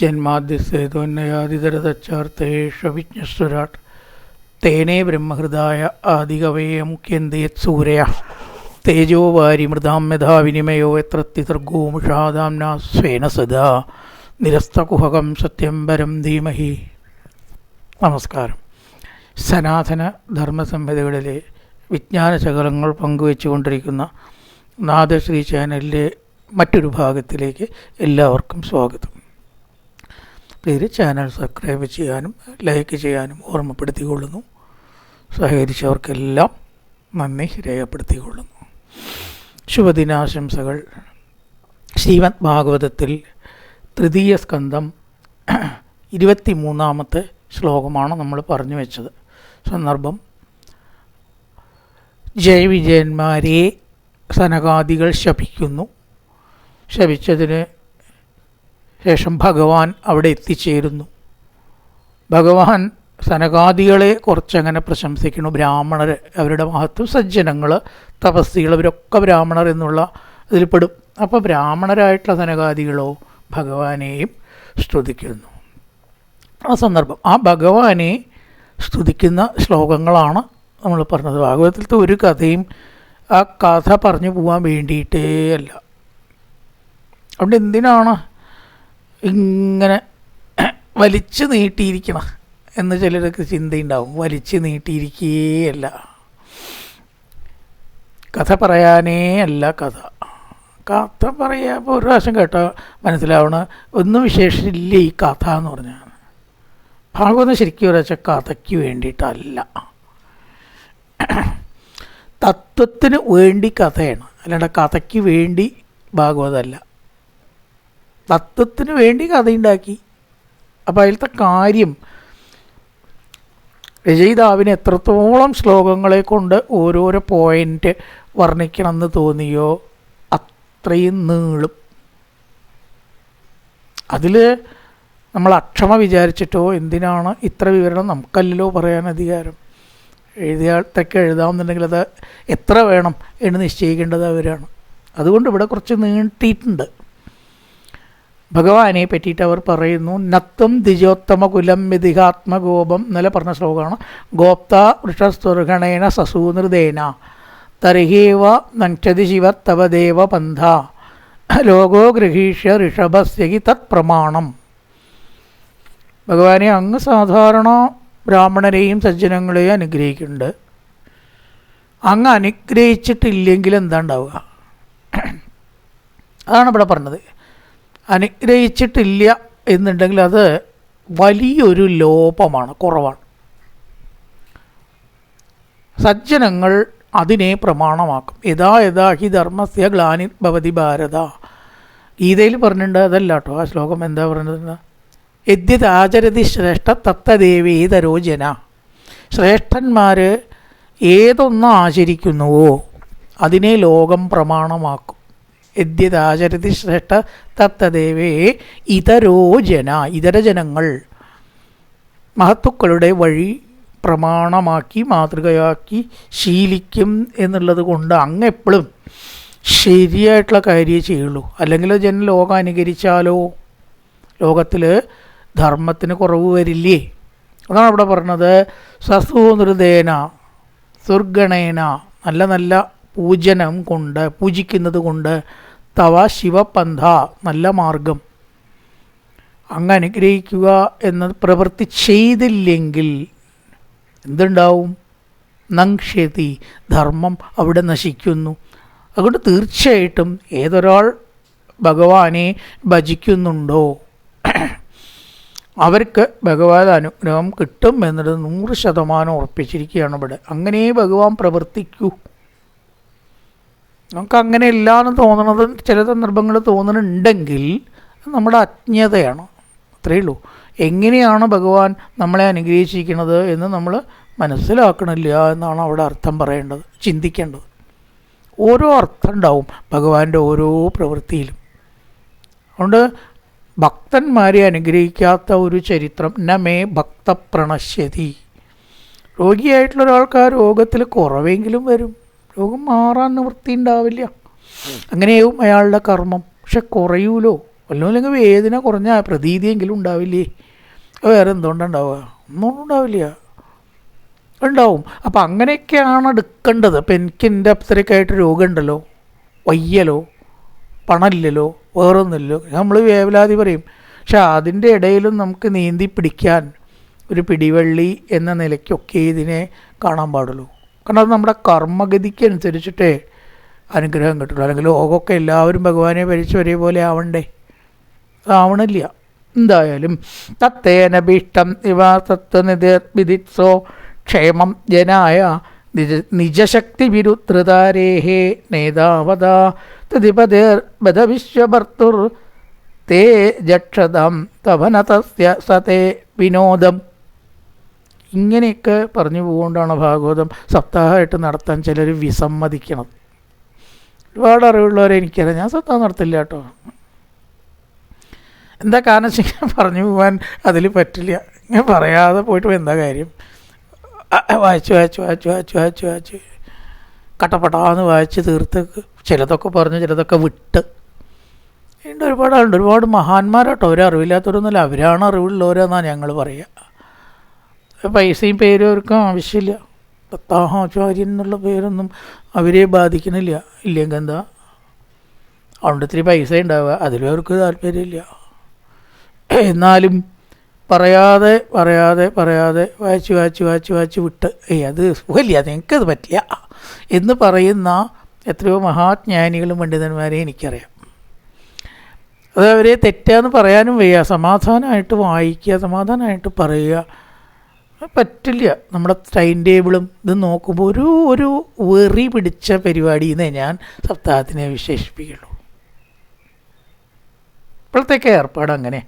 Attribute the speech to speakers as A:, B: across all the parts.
A: ജന്മാദ്യസേതോന്നയാതിതരതച്ചാർത്തേഷവിജ്ഞസ്വരാട് തേനേ ബ്രഹ്മഹൃദായ ആദികവയെ മുഖ്യന്തയത് സൂരയ തേജോ വാരി മൃതാം യഥാ വിനിമയോ യത്രത്തിതർഗോമുഷാദാംനാ സ്വേന സദാ നിരസ്തകുഹകം സത്യം പരം ധീമഹി. നമസ്കാരം. സനാതന ധർമ്മസംഹിതകളിലെ വിജ്ഞാനശകലങ്ങൾ പങ്കുവെച്ചുകൊണ്ടിരിക്കുന്ന നാദശ്രീ ചാനലിലെ മറ്റൊരു ഭാഗത്തിലേക്ക് എല്ലാവർക്കും സ്വാഗതം. പ്ലീസ് ചാനൽ സബ്സ്ക്രൈബ് ചെയ്യാനും ലൈക്ക് ചെയ്യാനും ഓർമ്മപ്പെടുത്തിക്കൊള്ളുന്നു. സഹകരിച്ചവർക്കെല്ലാം നന്ദി രേഖപ്പെടുത്തിക്കൊള്ളുന്നു. ശുഭദിനാശംസകൾ. ശ്രീമദ് ഭാഗവതത്തിൽ തൃതീയ സ്കന്ധം 23-ാമത്തെ ശ്ലോകമാണ് നമ്മൾ പറഞ്ഞു വെച്ചത്. സന്ദർഭം, ജയവിജയന്മാരെ സനകാദികൾ ശപിക്കുന്നു. ശപിച്ചതിന് ശേഷം ഭഗവാൻ അവിടെ എത്തിച്ചേരുന്നു. ഭഗവാൻ സനകാദികളെ കുറച്ചങ്ങനെ പ്രശംസിക്കുന്നു. ബ്രാഹ്മണർ, അവരുടെ മഹത്വം, സജ്ജനങ്ങൾ, തപസ്സികൾ, ഇവരൊക്കെ ബ്രാഹ്മണർ എന്നുള്ള ഇതിൽ പെടും. അപ്പോൾ ബ്രാഹ്മണരായിട്ടുള്ള സനകാദികളോ ഭഗവാനെയും സ്തുതിക്കുന്നു. ആ സന്ദർഭം, ആ ഭഗവാനെ സ്തുതിക്കുന്ന ശ്ലോകങ്ങളാണ് നമ്മൾ പറഞ്ഞത്. ഭാഗവതത്തിലത്തെ ഒരു കഥയും ആ കഥ പറഞ്ഞു പോകാൻ വേണ്ടിയിട്ടേ അല്ല. അതുകൊണ്ട് എന്തിനാണ് ഇങ്ങനെ വലിച്ചു നീട്ടിയിരിക്കണം എന്ന് ചിലർക്ക് ചിന്തയുണ്ടാവും. വലിച്ചു നീട്ടിയിരിക്കുകയല്ല, കഥ പറയാനേ അല്ല കഥ. കഥ പറയാൻ ഇപ്പോൾ ഒരു പ്രാവശ്യം കേട്ടാൽ മനസ്സിലാവണ ഒന്നും വിശേഷിച്ചില്ല ഈ കഥ എന്ന് പറഞ്ഞാൽ. ഭാഗവതം ശരിക്കും ഒരാഴ്ച കഥയ്ക്ക് വേണ്ടിയിട്ടല്ല, തത്വത്തിന് വേണ്ടി കഥയാണ്, അല്ലാണ്ട് കഥയ്ക്ക് വേണ്ടി ഭാഗവതമല്ല. തത്വത്തിന് വേണ്ടി കഥയുണ്ടാക്കി. അപ്പോൾ അതിലത്തെ കാര്യം രചയിതാവിന് എത്രത്തോളം ശ്ലോകങ്ങളെ കൊണ്ട് ഓരോരോ പോയിൻ്റ് വർണ്ണിക്കണമെന്ന് തോന്നിയോ അത്രയും നീളും. അതിൽ നമ്മൾ അക്ഷമ വിചാരിച്ചിട്ടോ എന്തിനാണ് ഇത്ര വിവരണം, നമുക്കല്ലല്ലോ പറയാൻ അധികാരം. എഴുതിയാളത്തൊക്കെ എഴുതാമെന്നുണ്ടെങ്കിൽ അത് എത്ര വേണം എന്ന് നിശ്ചയിക്കേണ്ടത് അവരാണ്. അതുകൊണ്ട് ഇവിടെ കുറച്ച് നീട്ടിയിട്ടുണ്ട്. ഭഗവാനെ പറ്റിയിട്ട് അവർ പറയുന്നു, നത്വം ദ്വിജോത്തമ കുലം വിധിഹാത്മഗോപം എന്നല്ല പറഞ്ഞ ശ്ലോകമാണ്. ഗോപ്ത വൃഷസ്തുർഗണേന സസൂനൃദേന തർഹേവ നക്ഷതി ശിവ തവ ദേവ പന്ഥ ലോകോ ഗൃഹീഷ്യ ഋഷഭസ്യഹി തത് പ്രമാണം. ഭഗവാനെ അങ്ങ് സാധാരണ ബ്രാഹ്മണരെയും സജ്ജനങ്ങളെയും അനുഗ്രഹിക്കുന്നുണ്ട്. അങ്ങ് അനുഗ്രഹിച്ചിട്ടില്ലെങ്കിൽ എന്താ ഉണ്ടാവുക? അതാണ് ഇവിടെ പറഞ്ഞത്. അനുഗ്രഹിച്ചിട്ടില്ല എന്നുണ്ടെങ്കിൽ അത് വലിയൊരു ലോപമാണ്, കുറവാണ്. സജ്ജനങ്ങൾ അതിനെ പ്രമാണമാക്കും. യഥാ യഥാ ഹി ധർമ്മസ്യ ഗ്ലാനിർഭവതി ഭാരത. ഗീതയിൽ പറഞ്ഞിട്ടുണ്ട്, അതല്ല കേട്ടോ. ആ ശ്ലോകം എന്താ പറഞ്ഞത്? യദ്യതാചരതി ശ്രേഷ്ഠ തത്തദേവേതരോ ജന. ശ്രേഷ്ഠന്മാർ ഏതൊന്ന് ആചരിക്കുന്നുവോ അതിനെ ലോകം പ്രമാണമാക്കും. യദ്യതാചരതി ശ്രേഷ്ഠ തത്തദേവേ ഇതരോ ജന. ഇതര ജനങ്ങൾ മഹത്തുക്കളുടെ വഴി പ്രമാണമാക്കി മാതൃകയാക്കി ശീലിക്കും എന്നുള്ളത് കൊണ്ട് അങ്ങെപ്പോഴും ശരിയായിട്ടുള്ള കാര്യമേ ചെയ്യുള്ളൂ. അല്ലെങ്കിൽ ജനം ലോകം അനുകരിച്ചാലോ ലോകത്തിൽ ധർമ്മത്തിന് കുറവ് വരില്ലേ? അതാണ് അവിടെ പറഞ്ഞത്. സസൂനൃദേന സുർഗണേന, നല്ല നല്ല പൂജനം കൊണ്ട്, പൂജിക്കുന്നത് കൊണ്ട്, തവ ശിവപന്ഥ, നല്ല മാർഗം, അങ്ങ് അനുഗ്രഹിക്കുക എന്ന പ്രവൃത്തി ചെയ്തില്ലെങ്കിൽ എന്തുണ്ടാവും? നങ്ഷ്യതി, ധർമ്മം അവിടെ നശിക്കുന്നു. അതുകൊണ്ട് തീർച്ചയായിട്ടും ഏതൊരാൾ ഭഗവാനെ ഭജിക്കുന്നുണ്ടോ അവർക്ക് ഭഗവാൻ അനുഗ്രഹം കിട്ടും എന്നത് 100% ഉറപ്പിച്ചിരിക്കുകയാണ് ഇവിടെ. അങ്ങനെ ഭഗവാൻ പ്രവർത്തിക്കൂ. നമുക്കങ്ങനെ ഇല്ലാന്ന് തോന്നണത് ചില സന്ദർഭങ്ങൾ തോന്നുന്നുണ്ടെങ്കിൽ നമ്മുടെ അജ്ഞതയാണ്. അത്രയേ ഉള്ളൂ. എങ്ങനെയാണ് ഭഗവാൻ നമ്മളെ അനുഗ്രഹിച്ചിരിക്കുന്നത് എന്ന് നമ്മൾ മനസ്സിലാക്കണില്ല എന്നാണ് അവിടെ അർത്ഥം പറയേണ്ടത്, ചിന്തിക്കേണ്ടത്. ഓരോ അർത്ഥം ഉണ്ടാവും ഭഗവാന്റെ ഓരോ പ്രവൃത്തിയിലും. അതുകൊണ്ട് ഭക്തന്മാരെ അനുഗ്രഹിക്കാത്ത ഒരു ചരിത്രം നമേ ഭക്ത പ്രണശ്യതി. രോഗിയായിട്ടുള്ള ഒരാൾക്ക് ആ രോഗത്തിൽ കുറവെങ്കിലും വരും. രോഗം മാറാൻ നിവൃത്തി ഉണ്ടാവില്ല. അങ്ങനെയാവും അയാളുടെ കർമ്മം. പക്ഷെ കുറയൂലോ, ഒന്നുമില്ലെങ്കിൽ വേദന കുറഞ്ഞ പ്രതീതിയെങ്കിലും ഉണ്ടാവില്ലേ? വേറെ എന്തുകൊണ്ടാണ് ഉണ്ടാവുക? ഒന്നും ഉണ്ടാവില്ല, ഉണ്ടാവും. അപ്പം അങ്ങനെയൊക്കെയാണ് എടുക്കേണ്ടത്. അപ്പം എനിക്ക് എൻ്റെ അപ്സരക്കായിട്ട് രോഗമുണ്ടല്ലോ, വയ്യലോ, പണമില്ലല്ലോ, വേറൊന്നുമില്ലല്ലോ, നമ്മൾ വേവലാതി പറയും. പക്ഷെ അതിൻ്റെ ഇടയിലും നമുക്ക് നീന്തി പിടിക്കാൻ ഒരു പിടിവള്ളി എന്ന നിലയ്ക്കൊക്കെ ഇതിനെ കാണാൻ പാടുള്ളൂ. കാരണം അത് നമ്മുടെ കർമ്മഗതിക്ക് അനുസരിച്ചിട്ടേ അനുഗ്രഹം കിട്ടുള്ളൂ. അല്ലെങ്കിൽ ലോകമൊക്കെ എല്ലാവരും ഭഗവാനെ ഭരിച്ച് ഒരേപോലെ ആവണ്ടേ? ആവണില്ല. എന്തായാലും തത്തേനഭീഷ്ടം ഇവ തത്വനിധിത്സോ ക്ഷേമം ജനായ നിജശക്തി വിരുദ്ധൃതാരേഹേ നേതാവതാ തതിപതേർബധ വിശ്വഭർത്തുർ തേ ജക്ഷതം തവനതസ്യ സതേ വിനോദം. ഇങ്ങനെയൊക്കെ പറഞ്ഞു പോകൊണ്ടാണ് ഭാഗവതം സപ്താഹമായിട്ട് നടത്താൻ ചിലർ വിസമ്മതിക്കണം. ഒരുപാട് അറിവുള്ളവരെ എനിക്കറിയാം, ഞാൻ സപ്താഹം നടത്തില്ല കേട്ടോ. എന്താ കാരണം വെച്ചാൽ പറഞ്ഞു പോകാൻ അതിൽ പറ്റില്ല. ഞാൻ പറയാതെ പോയിട്ട് എന്താ കാര്യം? വായിച്ച് കട്ടപ്പട്ടാന്ന് വായിച്ച് തീർത്ത് ചിലതൊക്കെ പറഞ്ഞ് ചിലതൊക്കെ വിട്ട് ഉണ്ട്. ഒരുപാട് ആളുണ്ട്, ഒരുപാട് മഹാന്മാരാട്ടോ. അവരറിവില്ലാത്തവരൊന്നുമല്ല, അവരാണ് അറിവുള്ളവരെന്നാണ് ഞങ്ങൾ പറയുക. പൈസയും പേരും അവർക്കും ആവശ്യമില്ല. ദത്താഹാചാര്യൻ എന്നുള്ള പേരൊന്നും അവരെ ബാധിക്കണില്ല. ഇല്ലെങ്കിൽ എന്താ, അതുകൊണ്ട് ഇത്തിരി പൈസ ഉണ്ടാവുക, അതിലും അവർക്ക് താല്പര്യമില്ല. എന്നാലും പറയാതെ വായിച്ച് വിട്ട് അത് സുഖമില്ല, നിങ്ങൾക്കത് പറ്റില്ല എന്ന് പറയുന്ന എത്രയോ മഹാജ്ഞാനികളും പണ്ഡിതന്മാരെയും എനിക്കറിയാം. അത് അവരെ തെറ്റാന്ന് പറയാനും വയ്യ. സമാധാനമായിട്ട് വായിക്കുക, സമാധാനമായിട്ട് പറയുക, പറ്റില്ല. നമ്മുടെ ടൈം ടേബിളും ഇത് നോക്കുമ്പോൾ ഒരു വെറി പിടിച്ച പരിപാടിയെന്നേ ഞാൻ സപ്താഹത്തിനെ വിശേഷിപ്പിക്കുള്ളൂ. ഇപ്പോഴത്തേക്ക് ഏർപ്പാട് അങ്ങനെ.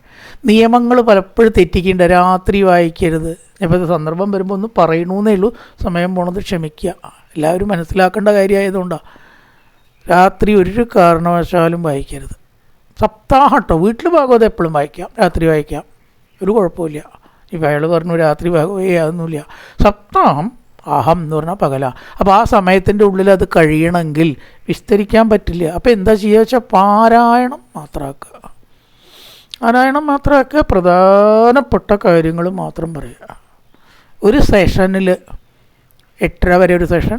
A: നിയമങ്ങൾ പലപ്പോഴും തെറ്റിക്കേണ്ട. രാത്രി വായിക്കരുത്. ഇപ്പോൾ സന്ദർഭം വരുമ്പോൾ ഒന്ന് പറയണമെന്നേ ഉള്ളൂ, സമയം പോണത് ക്ഷമിക്കുക. എല്ലാവരും മനസ്സിലാക്കേണ്ട കാര്യമായതുകൊണ്ടാണ്. രാത്രി ഒരു കാരണവശാലും വായിക്കരുത്. സപ്താഹം കേട്ടോ. വീട്ടിൽ ഭാഗവതം എപ്പോഴും വായിക്കാം, രാത്രി വായിക്കാം, ഒരു കുഴപ്പമില്ല. ഇപ്പം അയാൾ പറഞ്ഞു രാത്രി ഭാഗവേ അതൊന്നുമില്ല. സപ്താഹം അഹം എന്ന് പറഞ്ഞാൽ പകല. അപ്പോൾ ആ സമയത്തിൻ്റെ ഉള്ളിൽ അത് കഴിയണമെങ്കിൽ വിസ്തരിക്കാൻ പറ്റില്ല. അപ്പോൾ എന്താ ചെയ്യുക വെച്ചാൽ പാരായണം മാത്രമാക്കുക, പ്രധാനപ്പെട്ട കാര്യങ്ങൾ മാത്രം പറയുക. ഒരു സെഷനിൽ 8:30 വരെ ഒരു സെഷൻ,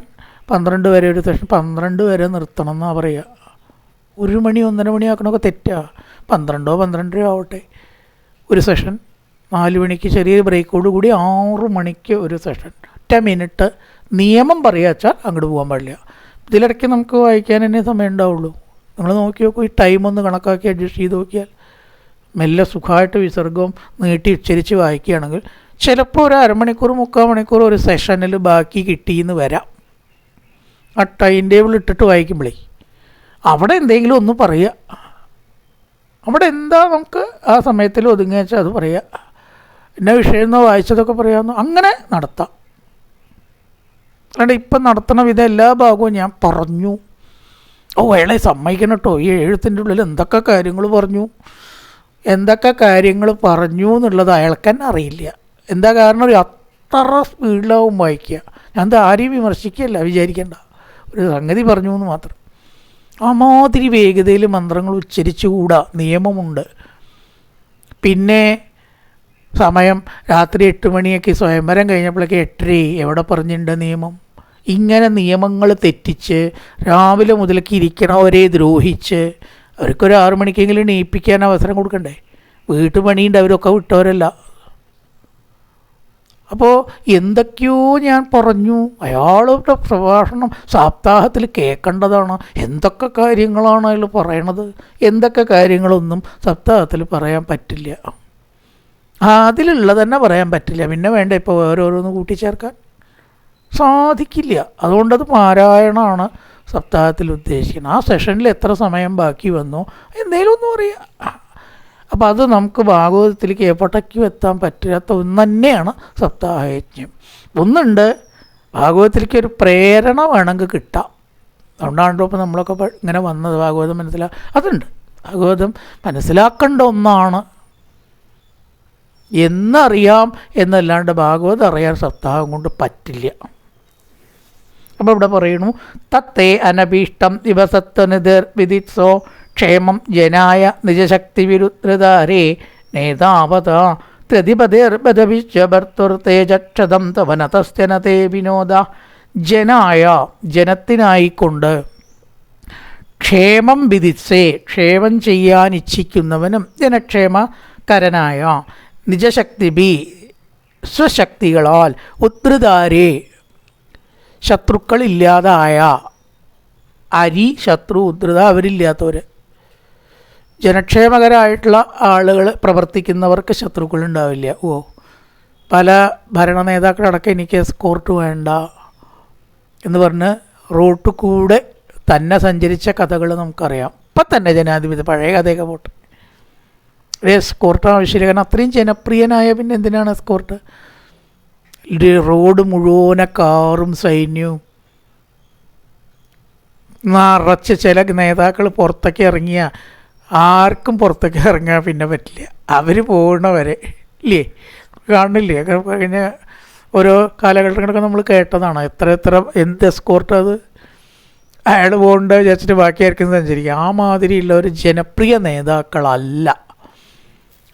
A: 12 വരെ ഒരു സെഷൻ, 12 വരെ നിർത്തണം എന്നാണ് പറയുക. 1 മണി 1:30 മണി ആക്കണമൊക്കെ തെറ്റാണ്. 12 12:30 ആവട്ടെ ഒരു സെഷൻ. 4 മണിക്ക് ചെറിയൊരു ബ്രേക്കോട് കൂടി 6 മണിക്ക് ഒരു സെഷൻ. 10 മിനിറ്റ് നിയമം പറയുക വെച്ചാൽ അങ്ങോട്ട് പോകാൻ പാടില്ല. ഇതിലിടയ്ക്ക് നമുക്ക് വായിക്കാൻ തന്നെ സമയം ഉണ്ടാവുള്ളൂ. നിങ്ങൾ നോക്കി നോക്കൂ, ഈ ടൈം ഒന്ന് കണക്കാക്കി അഡ്ജസ്റ്റ് ചെയ്ത് നോക്കിയാൽ മെല്ലെ സുഖമായിട്ട് വിസർഗവും നീട്ടി ഉച്ചരിച്ച് വായിക്കുകയാണെങ്കിൽ ചിലപ്പോൾ ഒരു അരമണിക്കൂർ 3/4 മണിക്കൂർ ഒരു സെഷനിൽ ബാക്കി കിട്ടിയെന്ന് വരാം. ആ ടൈം ടേബിൾ ഇട്ടിട്ട് വായിക്കുമ്പോഴേ അവിടെ എന്തെങ്കിലും ഒന്ന് പറയുക. അവിടെ എന്താ നമുക്ക് ആ സമയത്തിൽ ഒതുങ്ങി വെച്ചാൽ അത് പറയുക. എന്നെ വിഷയം എന്നോ വായിച്ചതൊക്കെ പറയാമെന്നോ അങ്ങനെ നടത്താം. അല്ലാണ്ട് ഇപ്പം നടത്തണ വിധം എല്ലാ ഭാഗവും ഞാൻ പറഞ്ഞു. അയാളെ സമ്മതിക്കണം കേട്ടോ, ഈ എഴുത്തിൻ്റെ ഉള്ളിൽ എന്തൊക്കെ കാര്യങ്ങൾ പറഞ്ഞു എന്നുള്ളത് അയാൾക്ക് തന്നെ അറിയില്ല. എന്താ കാരണം, ഒരു അത്ര സ്പീഡിലാവും വായിക്കുക. ഞാൻ ആരെയും വിമർശിക്കുകയല്ല, വിചാരിക്കേണ്ട. ഒരു സംഗതി പറഞ്ഞു എന്ന് മാത്രം. അമാതിരി വേഗതയിൽ മന്ത്രങ്ങൾ ഉച്ചരിച്ചുകൂടാ, നിയമമുണ്ട്. പിന്നെ സമയം രാത്രി 8 മണിയൊക്കെ സ്വയംവരം കഴിഞ്ഞപ്പോഴേക്ക് 8:30 എവിടെ പറഞ്ഞിട്ടുണ്ട് നിയമം? ഇങ്ങനെ നിയമങ്ങൾ തെറ്റിച്ച് രാവിലെ മുതലേക്ക് ഇരിക്കണവരെ ദ്രോഹിച്ച് അവർക്കൊരു 6 മണിക്കെങ്കിലും എണീപ്പിക്കാൻ അവസരം കൊടുക്കണ്ടേ? വീട്ടുപണിയുണ്ട്, അവരൊക്കെ വിട്ടവരല്ല. അപ്പോൾ എന്തൊക്കെയോ ഞാൻ പറഞ്ഞു. അയാളുടെ പ്രഭാഷണം സപ്താഹത്തിൽ കേൾക്കേണ്ടതാണ്. എന്തൊക്കെ കാര്യങ്ങളാണ് അയാൾ പറയണത്, എന്തൊക്കെ കാര്യങ്ങളൊന്നും സപ്താഹത്തിൽ പറയാൻ പറ്റില്ല. അതിലുള്ള തന്നെ പറയാൻ പറ്റില്ല. പിന്നെ വേണ്ട ഇപ്പോൾ ഓരോന്ന് കൂട്ടിച്ചേർക്കാൻ സാധിക്കില്ല. അതുകൊണ്ടത് പാരായണമാണ് സപ്താഹത്തിൽ ഉദ്ദേശിക്കുന്നത്. ആ സെഷനിൽ എത്ര സമയം ബാക്കി വന്നോ എന്തെങ്കിലും ഒന്നും പറയുക. അപ്പോൾ അത് നമുക്ക് ഭാഗവതത്തിലേക്ക് എപ്പോഴേക്കും എത്താൻ പറ്റാത്ത ഒന്ന് തന്നെയാണ് സപ്താഹയജ്ഞം. ഒന്നുണ്ട്, ഭാഗവതത്തിലേക്ക് ഒരു പ്രേരണ വേണമെങ്കിൽ കിട്ടാം. അതുകൊണ്ടാണല്ലോ ഇപ്പോൾ നമ്മളൊക്കെ ഇങ്ങനെ വന്നത്. ഭാഗവതം അതുണ്ട്. ഭാഗവതം മനസ്സിലാക്കേണ്ട ഒന്നാണ് എന്നറിയാം എന്നല്ലാണ്ട് ഭാഗവതം അറിയാൻ സപ്താഹം കൊണ്ട് പറ്റില്ല. അപ്പോൾ ഇവിടെ പറയണു, തത്തേ അനഭീഷ്ടം ദിവസത്വനിധിർ വിദിത്സോ ക്ഷേമം ജനായ നിജശക്തി വിരുദ്രതാരേ നേതാവത പ്രതിപദേർബധവിശ്വഭർത്തുർത്തേജക്ഷതം തവനതസ്ത്യനതേ വിനോദ. ജനായ ജനത്തിനായിക്കൊണ്ട്, ക്ഷേമം വിധിച്ചേ ക്ഷേമം ചെയ്യാൻ ഇച്ഛിക്കുന്നവനും, ജനക്ഷേമകരനായ, നിജശക്തിഭി സ്വശക്തികളാൽ, ഉദ്ധൃതാരേ ശത്രുക്കളില്ലാതായ, അരി ശത്രു ഉദ്ധൃത അവരില്ലാത്തവർ, ജനക്ഷേമകരായിട്ടുള്ള ആളുകൾ പ്രവർത്തിക്കുന്നവർക്ക് ശത്രുക്കളുണ്ടാവില്ല. പല ഭരണ നേതാക്കളടക്കം എനിക്ക് എസ്കോർട്ട് വേണ്ട എന്ന് പറഞ്ഞ് റോട്ടിൽ കൂടെ തന്നെ സഞ്ചരിച്ച കഥകൾ നമുക്കറിയാം. ഇപ്പം തന്നെ ജനാധിപത്യം, പഴയ കഥയൊക്കെ പോട്ടെ, ഒരു എസ്കോർട്ട് ആവശ്യമില്ല. കാരണം അത്രയും ജനപ്രിയനായ പിന്നെ എന്തിനാണ് എസ്കോർട്ട്? റോഡ് മുഴുവനെ കാറും സൈന്യവും നിറച്ച്. ചില നേതാക്കൾ പുറത്തേക്ക് ഇറങ്ങിയ ആർക്കും പുറത്തേക്ക് ഇറങ്ങാൻ പിന്നെ പറ്റില്ല, അവർ പോകുന്നവരെ ഇല്ലേ, കാണുന്നില്ലേ? പിന്നെ ഓരോ കാലഘട്ടങ്ങളൊക്കെ നമ്മൾ കേട്ടതാണ്. എത്ര എന്ത് എസ്കോർട്ട് അത്, അയാൾ പോകേണ്ട വിചാരിച്ചിട്ട് ബാക്കി ആർക്കും സഞ്ചരിക്കുക. ആ മാതിരിയുള്ള ഒരു ജനപ്രിയ നേതാക്കളല്ല.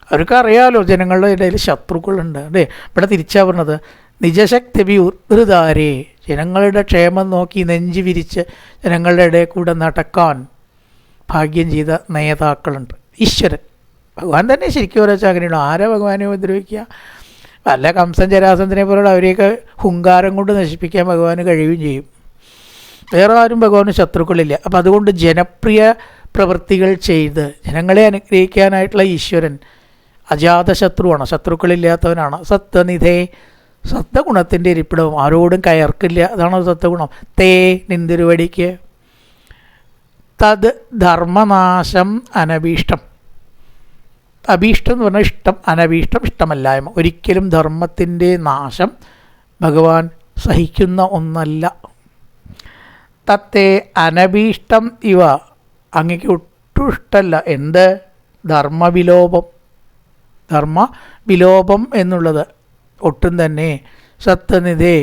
A: അവർക്കറിയാലോ ജനങ്ങളുടെ ഇടയിൽ ശത്രുക്കളുണ്ട്. അല്ലേ? ഇവിടെ തിരിച്ചാ പറഞ്ഞത്, നിജശക്തി ഉദ്ധൃതാരേ ജനങ്ങളുടെ ക്ഷേമം നോക്കി നെഞ്ചു വിരിച്ച് ജനങ്ങളുടെ ഇടയിൽ കൂടെ നടക്കാൻ ഭാഗ്യം ചെയ്ത നേതാക്കളുണ്ട്. ഈശ്വരൻ ഭഗവാൻ തന്നെ ശരിക്കും ഓരോ അങ്ങനെയുള്ളൂ. ആരാ ഭഗവാനെ ഉപദ്രവിക്കുക? വല്ല കംസൻ ജരാസന്ധനെ പോലുള്ള അവരെയൊക്കെ ഹുങ്കാരം കൊണ്ട് നശിപ്പിക്കാൻ ഭഗവാന് കഴിയുകയും ചെയ്യും. വേറെ ആരും ഭഗവാന് ശത്രുക്കളില്ല. അപ്പം അതുകൊണ്ട് ജനപ്രിയ പ്രവൃത്തികൾ ചെയ്ത് ജനങ്ങളെ അനുഗ്രഹിക്കാനായിട്ടുള്ള ഈശ്വരൻ അജാതശത്രുവാണ്, ശത്രുക്കളില്ലാത്തവനാണ്. സത്വനിധേ സത്വഗുണത്തിൻ്റെ ഇരിപ്പിടവും, ആരോടും കയർക്കില്ല. അതാണ് സത്വഗുണം. തേ നിന്തിരുവടിക്ക്. തത് ധർമ്മനാശം അനഭീഷ്ടം. അഭീഷ്ടം എന്ന് പറഞ്ഞാൽ ഇഷ്ടം, അനഭീഷ്ടം ഇഷ്ടമല്ലായ്മ. ഒരിക്കലും ധർമ്മത്തിൻ്റെ നാശം ഭഗവാൻ സഹിക്കുന്ന ഒന്നല്ല. തത്തേ അനഭീഷ്ടം ഇവ അങ്ങക്ക് ഒട്ടും ഇഷ്ടമല്ല. എന്ത്? ധർമ്മവിലോപം. ധർമ്മവിലോപം എന്നുള്ളത് ഒട്ടും തന്നെ. സത്വനിധേ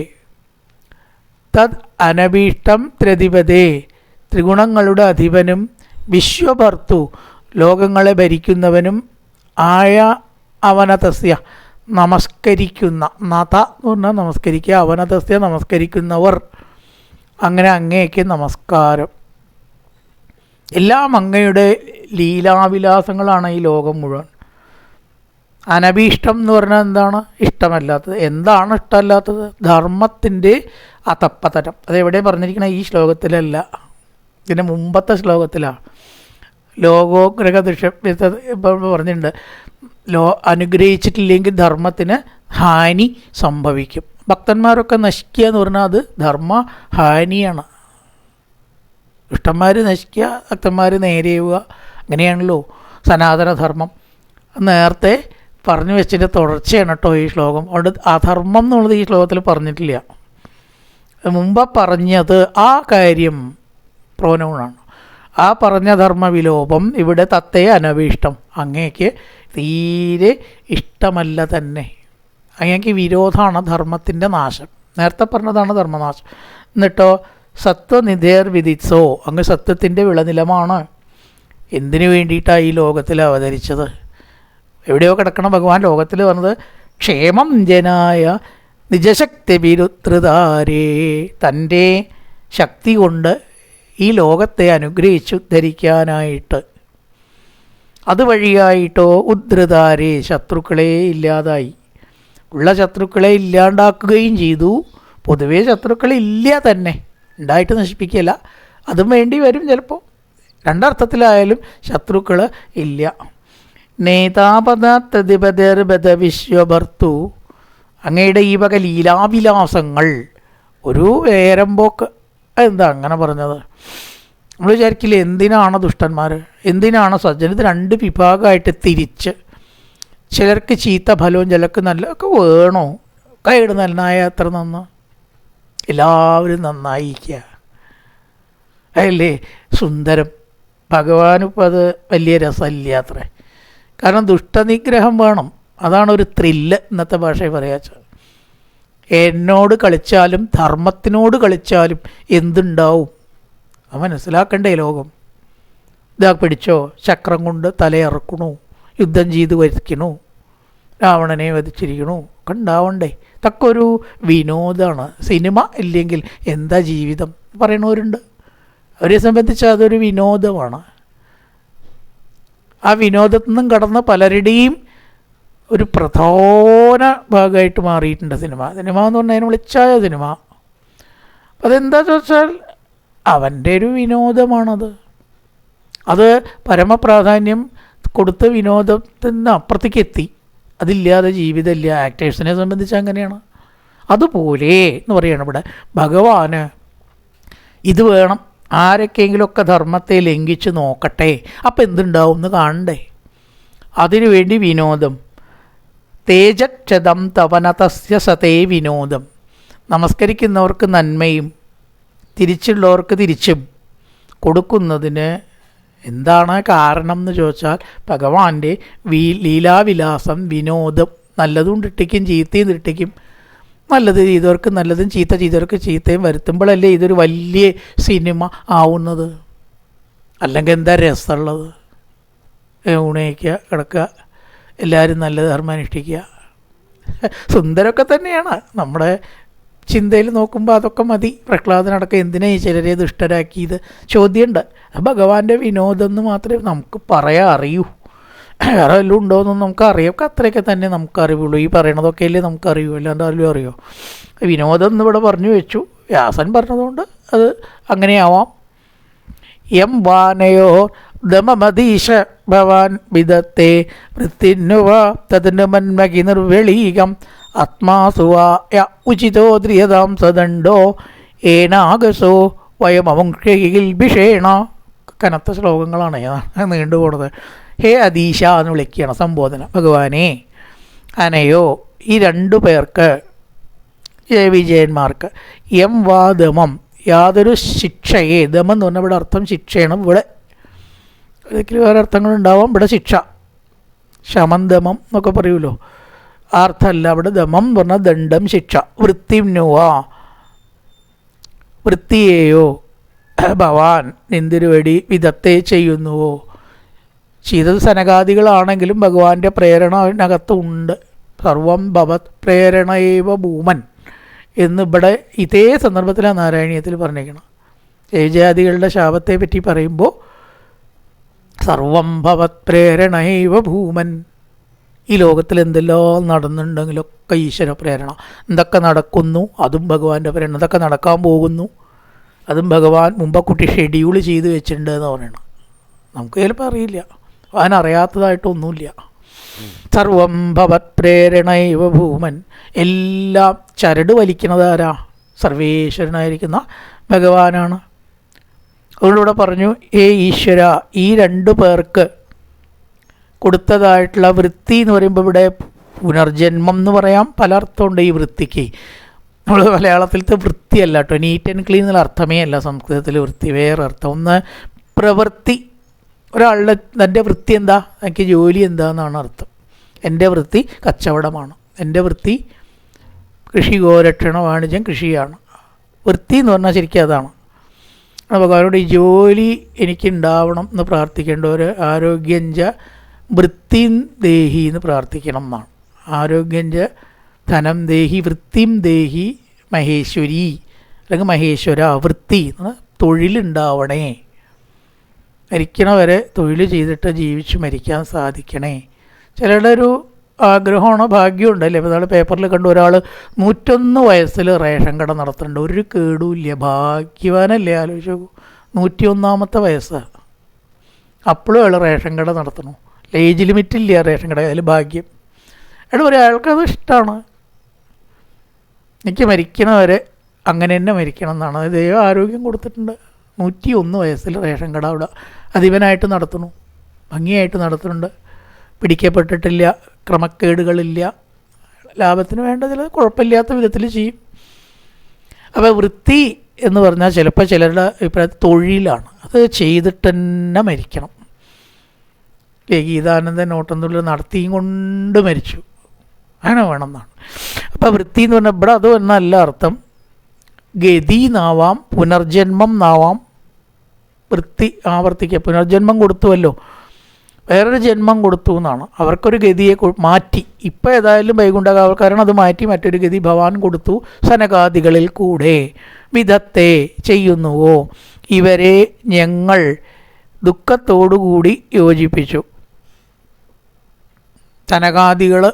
A: തത് അനഭീഷ്ടം ത്രതിപദേ ത്രിഗുണങ്ങളുടെ അധിപനും വിശ്വഭർത്തു ലോകങ്ങളെ ഭരിക്കുന്നവനും ആയ അവനതസ്യ നമസ്കരിക്കുന്ന, നത എന്ന് പറഞ്ഞാൽ നമസ്കരിക്കുക, അവനതസ്യ നമസ്കരിക്കുന്നവർ, അങ്ങനെ അങ്ങേക്ക് നമസ്കാരം. എല്ലാം അങ്ങയുടെ ലീലാവിലാസങ്ങളാണ് ഈ ലോകം മുഴുവൻ. അനഭീഷ്ടം എന്ന് പറഞ്ഞാൽ എന്താണ്? ഇഷ്ടമല്ലാത്തത്. എന്താണ് ഇഷ്ടമല്ലാത്തത്? ധർമ്മത്തിൻ്റെ അധപ്പതനം. അതെവിടെ പറഞ്ഞിരിക്കണ? ഈ ശ്ലോകത്തിലല്ല, ഇതിൻ്റെ മുമ്പത്തെ ശ്ലോകത്തിലാണ്. ലോകോഗ്രഹ ദുഷ്പ്രത ഇപ്പോൾ പറഞ്ഞിട്ടുണ്ട്. അനുഗ്രഹിച്ചിട്ടില്ലെങ്കിൽ ധർമ്മത്തിന് ഹാനി സംഭവിക്കും. ഭക്തന്മാരൊക്കെ നശിക്കുക എന്ന് പറഞ്ഞാൽ അത് ധർമ്മ ഹാനിയാണ്. ദുഷ്ടന്മാർ നശിക്കുക, ഭക്തന്മാർ നേരെയുക, അങ്ങനെയാണല്ലോ സനാതനധർമ്മം. നേരത്തെ പറഞ്ഞു വെച്ചതിൻ്റെ തുടർച്ചയാണ് കേട്ടോ ഈ ശ്ലോകം. അതുകൊണ്ട് അധർമ്മം എന്നുള്ളത് ഈ ശ്ലോകത്തിൽ പറഞ്ഞിട്ടില്ല. മുമ്പ് പറഞ്ഞത് ആ കാര്യം പ്രോനൗണാണ്. ആ പറഞ്ഞ ധർമ്മവിലോപം ഇവിടെ തത്തേ അനഭീഷ്ടം, അങ്ങേക്ക് തീരെ ഇഷ്ടമല്ല തന്നെ. അങ്ങേക്ക് വിരോധമാണ് ധർമ്മത്തിൻ്റെ നാശം. നേരത്തെ പറഞ്ഞതാണ് ധർമ്മനാശം. എന്നിട്ടോ സത്വനിധേർ വിധിച്ചോ, അങ്ങ് സത്യത്തിൻ്റെ വിളനിലമാണ്. എന്തിനു വേണ്ടിയിട്ടാണ് ഈ ലോകത്തിൽ അവതരിച്ചത്? എവിടെയോ കിടക്കണം ഭഗവാൻ ലോകത്തിൽ വന്നത്. ക്ഷേമം ജനായ നിജശക്തി വിരുദ്രതാരേ, തൻ്റെ ശക്തി കൊണ്ട് ഈ ലോകത്തെ അനുഗ്രഹിച്ചു ധരിക്കാനായിട്ട്. അതുവഴിയായിട്ടോ ഉദ്ധൃതാരേ ശത്രുക്കളെ ഇല്ലാതായി. ഉള്ള ശത്രുക്കളെ ഇല്ലാണ്ടാക്കുകയും ചെയ്തു. പൊതുവേ ശത്രുക്കളില്ല തന്നെ, ഉണ്ടായിട്ട് നശിപ്പിക്കുകയല്ല. അതും വേണ്ടി വരും ചിലപ്പോൾ. രണ്ടർത്ഥത്തിലായാലും ശത്രുക്കൾ ഇല്ല. നേതാപദ പ്രതിപദർബദ വിശ്വഭർത്തു, അങ്ങയുടെ ഈ വക ലീലാവിലാസങ്ങൾ ഒരു വേരമ്പോക്ക്. എന്താ അങ്ങനെ പറഞ്ഞത്? നമ്മൾ വിചാരിക്കില്ല എന്തിനാണ് ദുഷ്ടന്മാർ, എന്തിനാണ് സജ്ജൻ? ഇത് രണ്ട് വിഭാഗമായിട്ട് തിരിച്ച്, ചിലർക്ക് ചീത്ത ഫലവും ചിലർക്ക് നല്ല ഒക്കെ വേണോ? കൈയുടെ നന്നായ അത്ര നന്ന്, എല്ലാവരും നന്നായിരിക്കുക അതല്ലേ സുന്ദരം. ഭഗവാനിപ്പോൾ അത് വലിയ രസമില്ല അത്രേ. കാരണം ദുഷ്ടനിഗ്രഹം വേണം, അതാണ് ഒരു ത്രില്ല് ഇന്നത്തെ ഭാഷയിൽ പറയാച്ച. എന്നോട് കളിച്ചാലും ധർമ്മത്തിനോട് കളിച്ചാലും എന്തുണ്ടാവും അത് മനസ്സിലാക്കണ്ടേ ലോകം. ഇതാ പിടിച്ചോ, ചക്രം കൊണ്ട് തലയിറക്കണു, യുദ്ധം ചെയ്ത് വരിക്കണു, രാവണനെ വധിച്ചിരിക്കണു ഒക്കെ ഉണ്ടാവണ്ടേ. ഇതൊക്കെ ഒരു വിനോദമാണ്. സിനിമ ഇല്ലെങ്കിൽ എന്താ ജീവിതം പറയണവരുണ്ട്. അവരെ സംബന്ധിച്ച് അതൊരു വിനോദമാണ്. ആ വിനോദത്തിൽ നിന്നും കടന്ന് പലരുടെയും ഒരു പ്രധാന ഭാഗമായിട്ട് മാറിയിട്ടുണ്ട് സിനിമ. സിനിമ എന്ന് പറഞ്ഞാൽ അതിന് വിളിച്ചായ സിനിമ. അതെന്താ ചോദിച്ചാൽ അവൻ്റെ ഒരു വിനോദമാണത്. അത് പരമപ്രാധാന്യം കൊടുത്ത് വിനോദത്തിന് അപ്പുറത്തേക്ക് എത്തി. അതില്ലാതെ ജീവിതമില്ല. ആക്ടേഴ്സിനെ സംബന്ധിച്ച് അങ്ങനെയാണ്. അതുപോലെ എന്ന് പറയുകയാണ് ഇവിടെ ഭഗവാന് ഇത് വേണം. ആരൊക്കെയെങ്കിലുമൊക്കെ ധർമ്മത്തെ ലംഘിച്ച് നോക്കട്ടെ, അപ്പം എന്തുണ്ടാവും എന്ന് കാണണ്ടേ. അതിനുവേണ്ടി വിനോദം. തേജക്ഷതം തവനതസ്യ സതേ വിനോദം. നമസ്കരിക്കുന്നവർക്ക് നന്മയും തിരിച്ചുള്ളവർക്ക് തിരിച്ചും കൊടുക്കുന്നതിന് എന്താണ് കാരണം എന്ന് ചോദിച്ചാൽ ഭഗവാന്റെ ലീലാവിലാസം, വിനോദം. നല്ലതും ഇട്ടിക്കും ചീത്തയും ഇട്ടിക്കും. നല്ലത് ചെയ്തവർക്ക് നല്ലതും ചീത്ത ചെയ്തവർക്ക് ചീത്തയും വരുത്തുമ്പോഴല്ലേ ഇതൊരു വലിയ സിനിമ ആവുന്നത്. അല്ലെങ്കിൽ എന്താ രസമുള്ളത്? ഊണയിക്കുക, കിടക്കുക, എല്ലാവരും നല്ല ധർമ്മം അനുഷ്ഠിക്കുക, സുന്ദരമൊക്കെ തന്നെയാണ്. നമ്മുടെ ചിന്തയിൽ നോക്കുമ്പോൾ അതൊക്കെ മതി. പ്രഹ്ലാദനടക്കം എന്തിനാ ഈ ചിലരെ ദുഷ്ടരാക്കിയത് ചോദ്യമുണ്ട്. ഭഗവാന്റെ വിനോദം എന്ന് മാത്രമേ നമുക്ക് പറയാൻ അറിയൂ. വേറെ വല്ലതും ഉണ്ടോയെന്നും നമുക്കറിയാം. അത്രയൊക്കെ തന്നെ നമുക്കറിയുള്ളൂ. ഈ പറയണതൊക്കെ അല്ലേ നമുക്കറിയൂ, അല്ലാണ്ട് ആരും അറിയോ? വിനോദം എന്നിവിടെ പറഞ്ഞു വെച്ചു. വ്യാസൻ പറഞ്ഞതുകൊണ്ട് അത് അങ്ങനെയാവാം. എം വാനയോ ദമമതീശ ഭവാൻ വിദത്തെ വൃത്തിന്നുവ തതിന് മന്മകി നിർവെളീകം ആത്മാസുവായ ഉചിതോ ദ്രിയതാം സദണ്ഡോ ഏനാഗസോ വയമമുക്ഷയിൽ ഭിഷേണ. കനത്ത ശ്ലോകങ്ങളാണ് നീണ്ടുപോണത്. ഹേ അദീശ എന്ന് വിളിക്കുകയാണ് സംബോധന. ഭഗവാനെ, അനയോ ഈ രണ്ടു പേർക്ക്, വിജയന്മാർക്ക്, എം വാ ദമം യാതൊരു ശിക്ഷയെ, ദമം എന്ന് പറഞ്ഞാൽ ഇവിടെ അർത്ഥം ശിക്ഷയാണ്. ഇവിടെ ഒരിക്കലും വേറെ അർത്ഥങ്ങളുണ്ടാവാം. ഇവിടെ ശിക്ഷ, ശമം ദമം എന്നൊക്കെ പറയുമല്ലോ. ആ അർത്ഥമല്ല ഇവിടെ. ദമം എന്ന് പറഞ്ഞാൽ ദണ്ഡം, ശിക്ഷ. വൃത്തിന്നുവ വൃത്തിയെയോ ഭവാൻ എന്തിരുവടി വിധത്തെ ചെയ്യുന്നുവോ. ചെയ്തത് സനകാദികളാണെങ്കിലും ഭഗവാന്റെ പ്രേരണ അതിനകത്തുണ്ട്. സർവം ഭവത് പ്രേരണയേവ ഭൂമൻ എന്നിവിടെ ഇതേ സന്ദർഭത്തിലാണ് നാരായണീയത്തിൽ പറഞ്ഞിരിക്കണം. ജയജാതികളുടെ ശാപത്തെ പറ്റി പറയുമ്പോൾ സർവം ഭവത് പ്രേരണയേവ ഭൂമൻ. ഈ ലോകത്തിൽ എന്തെല്ലാം നടന്നുണ്ടെങ്കിലൊക്കെ ഈശ്വര പ്രേരണ. എന്തൊക്കെ നടക്കുന്നു അതും ഭഗവാന്റെ പ്രേരണ. എന്തൊക്കെ നടക്കാൻ പോകുന്നു അതും ഭഗവാൻ മുമ്പക്കുട്ടി ഷെഡ്യൂൾ ചെയ്ത് വെച്ചിട്ടുണ്ട് എന്ന് പറയണം. നമുക്ക് ചിലപ്പോൾ അറിയില്ല, അവനറിയാത്തതായിട്ടൊന്നുമില്ല. സർവം ഭവത് പ്രേരണൈവ ഭൂമൻ. എല്ലാം ചരട് വലിക്കുന്നത് ആരാ? സർവേശ്വരനായിരിക്കുന്ന ഭഗവാനാണ്. അതുകൊണ്ടിവിടെ പറഞ്ഞു, ഏ ഈശ്വര, ഈ രണ്ടു പേർക്ക് കൊടുത്തതായിട്ടുള്ള വൃത്തി എന്ന് പറയുമ്പോൾ ഇവിടെ പുനർജന്മം എന്ന് പറയാം. പല അർത്ഥമുണ്ട് ഈ വൃത്തിക്ക്. നമ്മൾ മലയാളത്തിലത്തെ വൃത്തിയല്ല കേട്ടോ, നീറ്റ് ആൻഡ് ക്ലീൻ എന്നുള്ള അർത്ഥമേ അല്ല സംസ്കൃതത്തിൽ വൃത്തി. വേറെ അർത്ഥം. ഒന്ന് പ്രവൃത്തി. ഒരാളുടെ എൻ്റെ വൃത്തി എന്താ, എനിക്ക് ജോലി എന്താണെന്നാണ് അർത്ഥം. എൻ്റെ വൃത്തി കച്ചവടമാണ്, എൻ്റെ വൃത്തി കൃഷി, ഗോരക്ഷണ, വാണിജ്യം, കൃഷിയാണ്. വൃത്തി എന്ന് പറഞ്ഞാൽ ശരിക്കും അതാണ്. ഭഗവാനോട് ഈ ജോലി എനിക്കുണ്ടാവണം എന്ന് പ്രാർത്ഥിക്കേണ്ടവർ ആരോഗ്യഞ്ച വൃത്തിം ദേഹി എന്ന് പ്രാർത്ഥിക്കണം എന്നാണ്. ആരോഗ്യഞ്ച ധനം ദേഹി വൃത്തിം ദേഹി മഹേശ്വരി, അല്ലെങ്കിൽ മഹേശ്വര. വൃത്തി എന്ന് തൊഴിലുണ്ടാവണേ. മരിക്കണ വരെ തൊഴിൽ ചെയ്തിട്ട് ജീവിച്ച് മരിക്കാൻ സാധിക്കണേ. ചിലരുടെ ഒരു ആഗ്രഹമാണോ ഭാഗ്യമുണ്ടല്ലേ. ഇപ്പോൾ നാളെ പേപ്പറിൽ കണ്ടു ഒരാൾ 101 വയസ്സിൽ റേഷൻ കട നടത്തുന്നുണ്ട്. ഒരു കേടുമില്ല. ഭാഗ്യവാനല്ലേ, ആലോചിച്ചു. 101ാമത്തെ വയസ്സാണ്, അപ്പോഴും അയാൾ റേഷൻ കട നടത്തണു. ഏജ് ലിമിറ്റ് ഇല്ല റേഷൻ കട. അതിൽ ഭാഗ്യം. ഒരാൾക്കത് ഇഷ്ടമാണ്. എനിക്ക് മരിക്കണവരെ അങ്ങനെ തന്നെ മരിക്കണം എന്നാണ്. ദൈവം ആരോഗ്യം കൊടുത്തിട്ടുണ്ട്. 101 വയസ്സിൽ റേഷൻ കട അവിടെ അധിപനായിട്ട് നടത്തുന്നു, ഭംഗിയായിട്ട് നടത്തുന്നുണ്ട്. പിടിക്കപ്പെട്ടിട്ടില്ല, ക്രമക്കേടുകളില്ല, ലാഭത്തിന് വേണ്ടതിൽ കുഴപ്പമില്ലാത്ത വിധത്തിൽ ചെയ്യും. അപ്പോൾ വൃത്തി എന്ന് പറഞ്ഞാൽ ചിലപ്പോൾ ചിലരുടെ അഭിപ്രായത്തിൽ തൊഴിലാണ്. അത് ചെയ്തിട്ട് തന്നെ മരിക്കണം. ഗീതാനന്ദൻ ഓട്ടംതുള്ളൽ നടത്തിയും കൊണ്ട് മരിച്ചു, അങ്ങനെ വേണമെന്നാണ്. അപ്പോൾ വൃത്തി എന്ന് പറഞ്ഞാൽ ഇവിടെ അത് എന്നല്ല അർത്ഥം. ഗതി എന്നാവാം, പുനർജന്മം എന്നാവാം, വൃത്തി ആവർത്തിക്കുക. പുനർജന്മം കൊടുത്തുവല്ലോ, വേറൊരു ജന്മം കൊടുത്തു എന്നാണ്. അവർക്കൊരു ഗതിയെ മാറ്റി. ഇപ്പം ഏതായാലും വൈകുണ്ഠകാവൽക്കാരൻ അത് മാറ്റി മറ്റൊരു ഗതി ഭഗവാൻ കൊടുത്തു. സനകാദികളിൽ കൂടെ വിധത്തെ ചെയ്യുന്നുവോ ഇവരെ ഞങ്ങൾ ദുഃഖത്തോടുകൂടി യോജിപ്പിച്ചു. സനകാദികൾ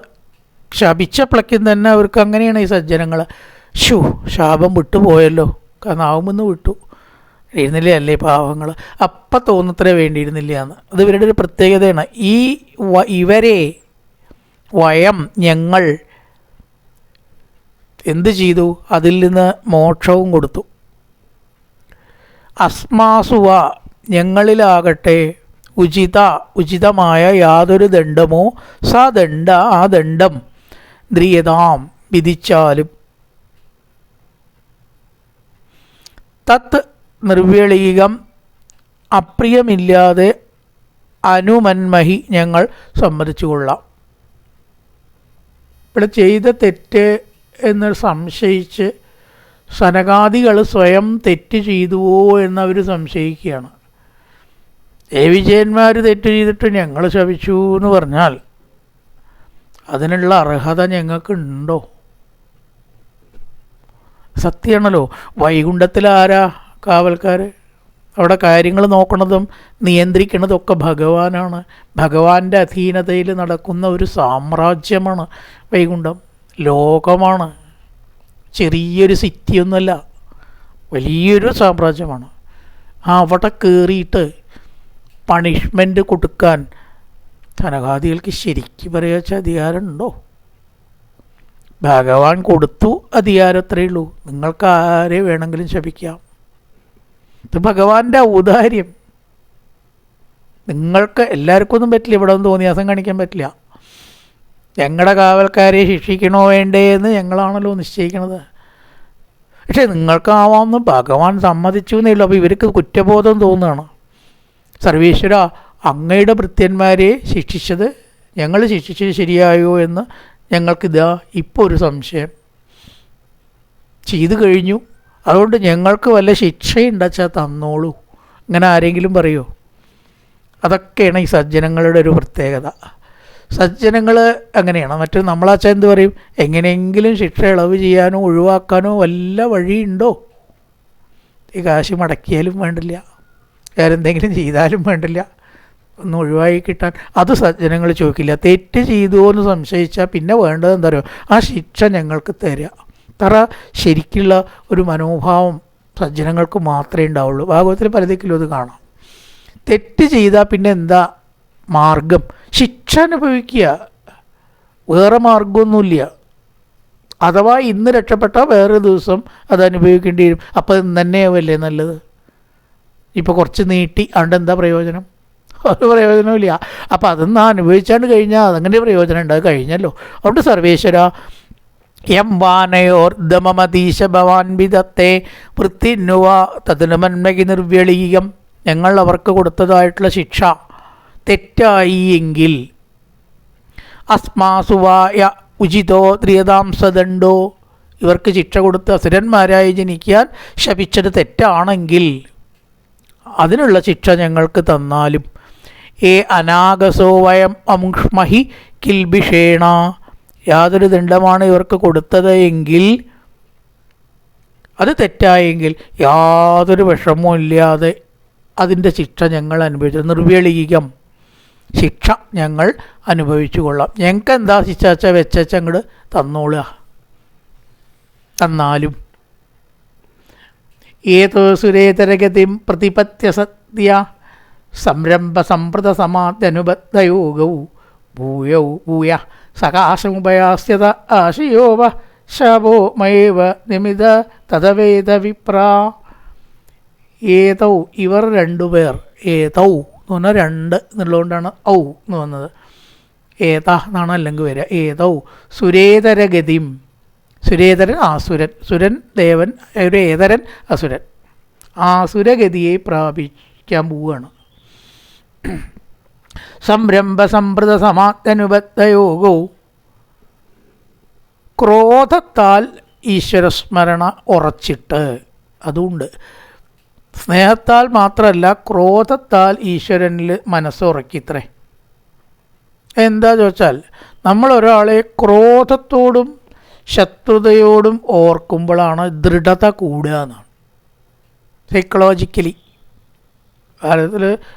A: ശപിച്ചപ്പോഴേക്കും തന്നെ അവർക്ക് അങ്ങനെയാണ് ഈ സജ്ജനങ്ങൾ. ശാപം വിട്ടുപോയല്ലോ, നാവുമെന്ന് വിട്ടു ഇരുന്നില്ലേ അല്ലേ പാവങ്ങൾ, അപ്പം തോന്നത്രേ വേണ്ടിയിരുന്നില്ല എന്ന്. അത് ഇവരുടെ ഒരു പ്രത്യേകതയാണ്. ഇവരെ വയം ഞങ്ങൾ എന്ത് ചെയ്തു? അതിൽ നിന്ന് മോക്ഷവും കൊടുത്തു. അസ്മാസുവ ഞങ്ങളിലാകട്ടെ ഉചിതമായ യാതൊരു ദണ്ഡമോ ആ ദണ്ഡം ദ്രിയതാം വിധിച്ചാലും തത്ത് നിർവ്യളീകം അപ്രിയമില്ലാതെ അനുമന്മഹി ഞങ്ങൾ സമ്മതിച്ചു കൊള്ളാം. ഇവിടെ ചെയ്ത തെറ്റ് എന്ന് സംശയിച്ച് സനകാദികൾ സ്വയം തെറ്റ് ചെയ്തുവോ എന്നവർ സംശയിക്കുകയാണ്. വിജയന്മാർ തെറ്റ് ചെയ്തിട്ട് ഞങ്ങൾ ശപിച്ചു എന്ന് പറഞ്ഞാൽ അതിനുള്ള അർഹത ഞങ്ങൾക്കുണ്ടോ? സത്യമാണല്ലോ. വൈകുണ്ഠത്തിലാരാ കാവൽക്കാർ? അവിടെ കാര്യങ്ങൾ നോക്കണതും നിയന്ത്രിക്കണതും ഒക്കെ ഭഗവാനാണ്. ഭഗവാന്റെ അധീനതയിൽ നടക്കുന്ന ഒരു സാമ്രാജ്യമാണ് വൈകുണ്ഠം. ലോകമാണ്, ചെറിയൊരു സിറ്റിയൊന്നുമല്ല, വലിയൊരു സാമ്രാജ്യമാണ്. അവിടെ കയറിയിട്ട് പണിഷ്മെൻറ്റ് കൊടുക്കാൻ ധനകാദികൾക്ക് ശരിക്കും പറയാച്ച അധികാരമുണ്ടോ? ഭഗവാൻ കൊടുത്തു അധികാരം, അത്രയേ ഉള്ളൂ. നിങ്ങൾക്ക് ആരെ വേണമെങ്കിലും ശപിക്കാം. ഇത് ഭഗവാന്റെ ഔദാര്യം. നിങ്ങൾക്ക് എല്ലാവർക്കും ഒന്നും പറ്റില്ല, ഇവിടെ ഒന്നും തോന്നിയാസം കാണിക്കാൻ പറ്റില്ല. ഞങ്ങളുടെ കാവൽക്കാരെ ശിക്ഷിക്കണോ വേണ്ടേ എന്ന് ഞങ്ങളാണല്ലോ നിശ്ചയിക്കണത്. പക്ഷേ നിങ്ങൾക്കാവാമെന്ന് ഭഗവാൻ സമ്മതിച്ചു എന്നേ ഉള്ളൂ. അപ്പോൾ ഇവർക്ക് കുറ്റബോധം തോന്നുകയാണ്. സർവേശ്വര, അങ്ങയുടെ ഭൃത്യന്മാരെ ശിക്ഷിച്ചത് ഞങ്ങൾ ശിക്ഷിച്ചത് ശരിയായോ എന്ന് ഞങ്ങൾക്കിതാ ഇപ്പോൾ ഒരു സംശയം. ചെയ്തു കഴിഞ്ഞു, അതുകൊണ്ട് ഞങ്ങൾക്ക് വല്ല ശിക്ഷയുണ്ടാച്ചാൽ തന്നോളൂ. ഇങ്ങനെ ആരെങ്കിലും പറയുമോ? അതൊക്കെയാണ് ഈ സജ്ജനങ്ങളുടെ ഒരു പ്രത്യേകത. സജ്ജനങ്ങൾ അങ്ങനെയാണ്. മറ്റു നമ്മളാച്ചാൽ എന്ത് പറയും? എങ്ങനെയെങ്കിലും ശിക്ഷ ഇളവ് ചെയ്യാനോ ഒഴിവാക്കാനോ വല്ല വഴിയുണ്ടോ? ഈ കാശ് മടക്കിയാലും വേണ്ടില്ല, വേറെന്തെങ്കിലും ചെയ്താലും വേണ്ടില്ല, ഒന്ന് ഒഴിവായി കിട്ടാൻ. അത് സജ്ജനങ്ങൾ ചോദിക്കില്ല. തെറ്റ് ചെയ്തുവോ എന്ന് സംശയിച്ചാൽ പിന്നെ വേണ്ടത് എന്താ പറയുക? ആ ശിക്ഷ ഞങ്ങൾക്ക് തരിക. അത്ര ശരിക്കുള്ള ഒരു മനോഭാവം സജ്ജനങ്ങൾക്ക് മാത്രമേ ഉണ്ടാവുള്ളൂ. ഭാഗവത്തിൽ പലതിലും അത് കാണാം. തെറ്റ് ചെയ്താൽ പിന്നെ എന്താ മാർഗം? ശിക്ഷ അനുഭവിക്കുക, വേറെ മാർഗമൊന്നുമില്ല. അഥവാ ഇന്ന് രക്ഷപ്പെട്ടാൽ വേറൊരു ദിവസം അത് അനുഭവിക്കേണ്ടി വരും. അപ്പോൾ ഇന്ന് തന്നെയാവല്ലേ നല്ലത്? ഇപ്പോൾ കുറച്ച് നീട്ടി അതുകൊണ്ട് എന്താ പ്രയോജനം? ഒരു പ്രയോജനമില്ല. അപ്പോൾ അതൊന്ന് അനുഭവിച്ചാണ്ട് കഴിഞ്ഞാൽ അതങ്ങനെ പ്രയോജനം ഉണ്ട്. അത് കഴിഞ്ഞല്ലോ. അതുകൊണ്ട് സർവേശ്വര യം വാനയോർദ്ധമതീശ ഭവാൻ വിധത്തെ വൃത്തിന്നുവ തദനുമന്മകി നിർവ്യളീകം. ഞങ്ങൾ അവർക്ക് കൊടുത്തതായിട്ടുള്ള ശിക്ഷ തെറ്റായി എങ്കിൽ അസ്മാസുവായ ഉചിതോ ദ്രിയതാംസദണ്ഡോ, ഇവർക്ക് ശിക്ഷ കൊടുത്ത് അസുരന്മാരായി ജനിക്കാൻ ശപിച്ചത് തെറ്റാണെങ്കിൽ അതിനുള്ള ശിക്ഷ ഞങ്ങൾക്ക് തന്നാലും അനാഗസോ വയം അമുഷ്മഹി കിൽബിഷേണ, യാതൊരു ദണ്ഡമാണ് ഇവർക്ക് കൊടുത്തത് എങ്കിൽ അത് തെറ്റായെങ്കിൽ യാതൊരു വിഷമവും ഇല്ലാതെ അതിൻ്റെ ശിക്ഷ ഞങ്ങൾ അനുഭവിച്ചു. നിർവ്യളീകം ശിക്ഷ ഞങ്ങൾ അനുഭവിച്ചു കൊള്ളാം. ഞങ്ങൾക്ക് എന്താ ശിക്ഷാച്ച വെച്ചാച്ച അങ്ങോട്ട് തന്നോളുക. തന്നാലും ഏതോ സുരേതരഗതിം പ്രതിപത്യ സത്യ സംരംഭ സമ്പ്രദ സമാത്യനുബദ്ധയോഗൗ ഭൂയ സകാശമുപയാസ്യത ആശയോവ ശാപോ മയേവ നിമിത തദവേദ വിപ്ര. ഏതൗ ഇവർ രണ്ടുപേർ, ഏതൗ എന്ന് പറഞ്ഞാൽ രണ്ട് എന്നുള്ളതുകൊണ്ടാണ് ഔ എന്ന് വന്നത്. ഏത എന്നാണ് അല്ലെങ്കിൽ വരിക. ഏതൗ സുരേതരഗതിം, സുരേതരൻ ആസുരൻ, സുരൻ ദേവൻ, ഒരു ഏതരൻ അസുരൻ, ആസുരഗതിയെ പ്രാപിക്കാൻ പോവുകയാണ്. സംരംഭ സമ്പ്രദ സമാത്യനുബദ്ധയോഗോ, ക്രോധത്താൽ ഈശ്വരസ്മരണ ഉറച്ചിട്ട്, അതുകൊണ്ട് സ്നേഹത്താൽ മാത്രമല്ല ക്രോധത്താൽ ഈശ്വരനിൽ മനസ്സുറക്കിത്രേ. എന്താ ചോദിച്ചാൽ നമ്മളൊരാളെ ക്രോധത്തോടും ശത്രുതയോടും ഓർക്കുമ്പോഴാണ് ദൃഢത കൂടുക എന്നാണ്. സൈക്കോളജിക്കലി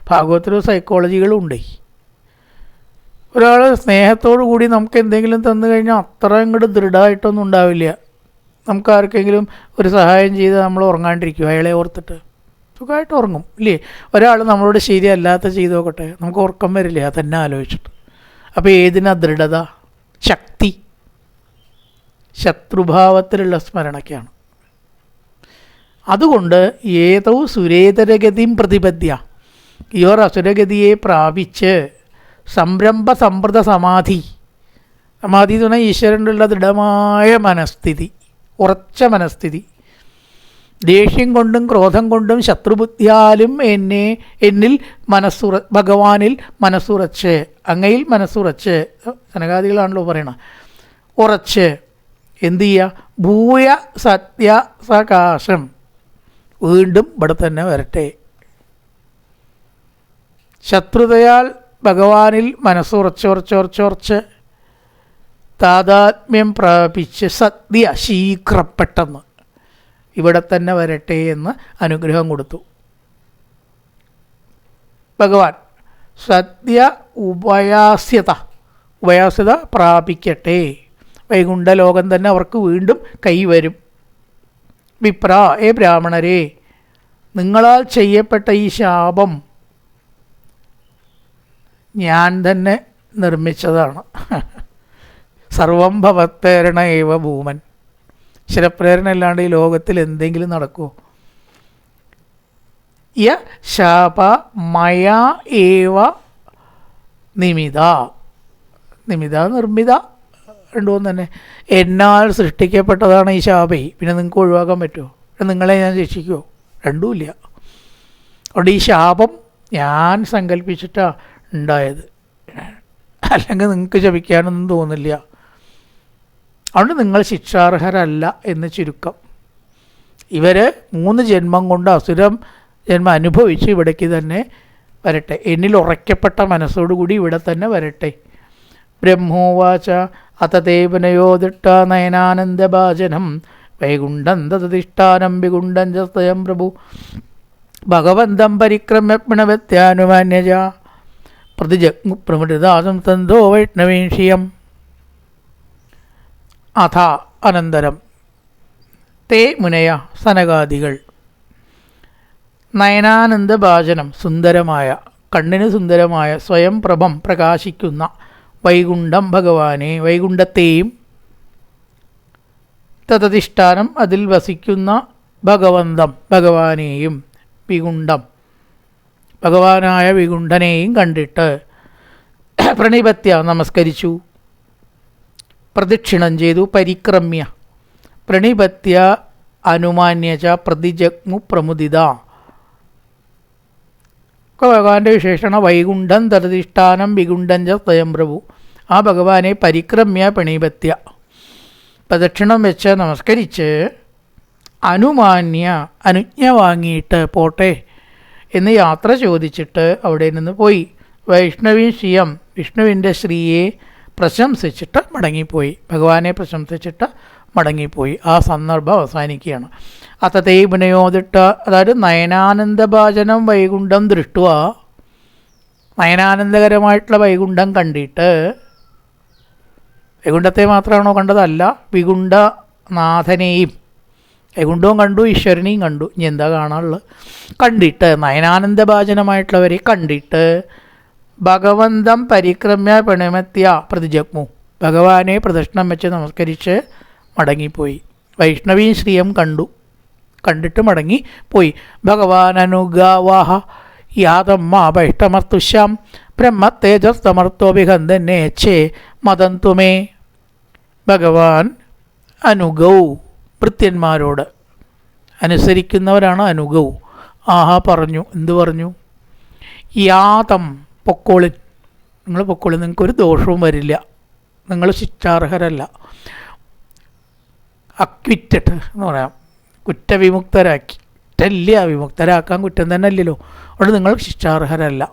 A: ഭാഗവത്തിൽ സൈക്കോളജികളുണ്ട്. ഒരാൾ സ്നേഹത്തോടു കൂടി നമുക്ക് എന്തെങ്കിലും തന്നു കഴിഞ്ഞാൽ അത്ര അങ്ങോട്ട് ദൃഢമായിട്ടൊന്നും ഉണ്ടാവില്ല. നമുക്ക് ആർക്കെങ്കിലും ഒരു സഹായം ചെയ്ത് നമ്മൾ ഉറങ്ങാണ്ടിരിക്കും, അയാളെ ഓർത്തിട്ട് സുഖമായിട്ട് ഉറങ്ങും ഇല്ലേ. ഒരാൾ നമ്മളോട് ശരിയല്ലാത്ത ചെയ്ത് നോക്കട്ടെ, നമുക്ക് ഉറക്കം വരില്ല തന്നെ ആലോചിച്ചിട്ട്. അപ്പോൾ ഏതിനാ ദൃഢത? ശക്തി, ശത്രുഭാവത്തിലുള്ള സ്മരണയ്ക്കാണ്. അതുകൊണ്ട് ഏതോ സുരേതരഗതിയും പ്രതിപദ്യ, ഈ ഒരു അസുരഗതിയെ പ്രാപിച്ച് സംരംഭ സമ്പ്രദ സമാധി, സമാധി എന്ന് പറഞ്ഞാൽ ഈശ്വരനുള്ള ദൃഢമായ മനസ്ഥിതി, ഉറച്ച മനസ്ഥിതി. ദേഷ്യം കൊണ്ടും ക്രോധം കൊണ്ടും ശത്രുബുദ്ധിയാലും എന്നിൽ ഭഗവാനിൽ മനസ്സുറച്ച്, അങ്ങയിൽ മനസ്സുറച്ച്, സനകാദികളാണല്ലോ പറയണത്, ഉറച്ച് എന്തു ചെയ്യുക? ഭൂയ സത്യ സകാശം, വീണ്ടും ഇവിടെ തന്നെ വരട്ടെ. ശത്രുതയാൽ ഭഗവാനിൽ മനസ്സുറച്ചുറച്ചുറച്ചുറച്ച് താതാത്മ്യം പ്രാപിച്ച് സദ്യ ശീഘ്രപ്പെട്ടെന്ന് ഇവിടെ തന്നെ വരട്ടെ എന്ന് അനുഗ്രഹം കൊടുത്തു ഭഗവാൻ. സദ്യ ഉഭയാസ്യത പ്രാപിക്കട്ടെ, വൈകുണ്ഠലോകം തന്നെ അവർക്ക് വീണ്ടും കൈവരും. വിപ്ര, ഏ ബ്രാഹ്മണരെ, നിങ്ങളാൽ ചെയ്യപ്പെട്ട ഈ ശാപം ഞാൻ തന്നെ നിർമ്മിച്ചതാണ്. സർവം ഭവത്പ്രേരണ ഏവ ഭൂമൻ, ഈശ്വരപ്രേരണ അല്ലാണ്ട് ഈ ലോകത്തിൽ എന്തെങ്കിലും നടക്കുമോ? യ ശാപ മയാ ഏവ നിമിത, നിർമ്മിത രണ്ടും തന്നെ. എന്നാൽ സൃഷ്ടിക്കപ്പെട്ടതാണ് ഈ ശാപേ, പിന്നെ നിങ്ങൾക്ക് ഒഴിവാക്കാൻ പറ്റുമോ? നിങ്ങളെ ഞാൻ രക്ഷിക്കുമോ? രണ്ടുമില്ല. അതുകൊണ്ട് ഈ ശാപം ഞാൻ സങ്കല്പിച്ചിട്ടാണ് ഉണ്ടായത്, അല്ലെങ്കിൽ നിങ്ങൾക്ക് ശപിക്കാനൊന്നും തോന്നില്ല. അതുകൊണ്ട് നിങ്ങൾ ശിക്ഷാർഹരല്ല എന്ന് ചുരുക്കം. ഇവർ 3 ജന്മം കൊണ്ട് അസുരം ജന്മം അനുഭവിച്ച് ഇവിടേക്ക് തന്നെ വരട്ടെ, എന്നിൽ ഉറയ്ക്കപ്പെട്ട മനസ്സോടുകൂടി ഇവിടെ തന്നെ വരട്ടെ. ബ്രഹ്മോവാച അതദേവനയോദിട്ട നയനാനന്ദഭാജനം വൈകുണ്ഠം തതിഷ്ഠാനം വികുണ്ഠം സ്വയം പ്രഭു ഭഗവന്തം പരിക്രമ്യ പിണവത്യാനുമാന്യജ പ്രതിജഗ്മു പ്രമൃതാസം തന്തോ വൈഷ്ണവീക്ഷ്യം. അഥ അനന്തരം തേ മുനയ സനകാദികൾ നയനാനന്ദഭാജനം, സുന്ദരമായ, കണ്ണിന് സുന്ദരമായ, സ്വയം പ്രഭം പ്രകാശിക്കുന്ന വൈകുണ്ഠം ഭഗവാനെ, വൈകുണ്ഠത്തെയും തതധിഷ്ഠാനം അതിൽ വസിക്കുന്ന ഭഗവന്തം ഭഗവാനെയും, വികുണ്ഠം ഭഗവാനായ വികുണ്ഠനെയും കണ്ടിട്ട് പ്രണിപത്യ നമസ്കരിച്ചു, പ്രദക്ഷിണം ചെയ്തു, പരിക്രമ്യ പ്രണിപത്യ അനുമാന്യച പ്രതിജഗ്മു പ്രമുദിത. ഭഗവാന്റെ വിശേഷണ വൈകുണ്ഠം തരധിഷ്ഠാനം വികുണ്ഠം ച സ്വയം പ്രഭു. ആ ഭഗവാനെ പരിക്രമ്യ പ്രണിപത്യ പ്രദക്ഷിണം വെച്ച് നമസ്കരിച്ച് അനുമാന്യ അനുജ്ഞ വാങ്ങിയിട്ട് പോട്ടെ എന്ന് യാത്ര ചോദിച്ചിട്ട് അവിടെ നിന്ന് പോയി. വൈഷ്ണവി ശ്രീയം, വിഷ്ണുവിൻ്റെ ശ്രീയെ പ്രശംസിച്ചിട്ട് മടങ്ങിപ്പോയി, ഭഗവാനെ പ്രശംസിച്ചിട്ട് മടങ്ങിപ്പോയി. ആ സന്ദർഭം അവസാനിക്കുകയാണ്. അത്തതേ പുനയോദിട്ട, അതായത് നയനാനന്ദഭാജനം വൈകുണ്ഠം ദൃഷ്ടുവ, നയനാനന്ദകരമായിട്ടുള്ള വൈകുണ്ഠം കണ്ടിട്ട്, വൈകുണ്ഠത്തെ മാത്രമാണോ കണ്ടതല്ല, വികുണ്ഠനാഥനെയും, വൈകുണ്ഠവും കണ്ടു, ഈശ്വരനെയും കണ്ടു. ഇനി എന്താ കാണാനുള്ളത്? കണ്ടിട്ട്, നയനാനന്ദഭാജനമായിട്ടുള്ളവരെ കണ്ടിട്ട് ഭഗവന്തം പരിക്രമ്യ പ്രണമത്യ പ്രതിജഗ്മു, ഭഗവാനെ പ്രദക്ഷിണം വെച്ച് നമസ്കരിച്ച് മടങ്ങിപ്പോയി. വൈഷ്ണവീ ശ്രീയം കണ്ടിട്ട് മടങ്ങി പോയി. ഭഗവാൻ അനുഗാവാഹ യാതമ്മ വൈഷ്ടമർത്തുഷ്യാം ബ്രഹ്മത്തേജസ്തമർത്തോഭിഹന്തന്നേച്ഛേ മതന്തുമേ. ഭഗവാൻ അനുഗൗ, ഭൃത്യന്മാരോട് അനുസരിക്കുന്നവരാണ് അനുഗൗ. ആഹാ പറഞ്ഞു, എന്തു പറഞ്ഞു? യാതം, പൊക്കോളിൻ, നിങ്ങൾ പൊക്കോളിൻ, നിങ്ങൾക്കൊരു ദോഷവും വരില്ല, നിങ്ങൾ ശിക്ഷാർഹരല്ല. അക്വിറ്റഡ് എന്ന് പറയാം, കുറ്റവിമുക്തരാക്കി. കുറ്റമില്ല, വിമുക്തരാക്കാൻ കുറ്റം തന്നെ അല്ലല്ലോ. അതുകൊണ്ട് നിങ്ങൾ ശിക്ഷാർഹരല്ല.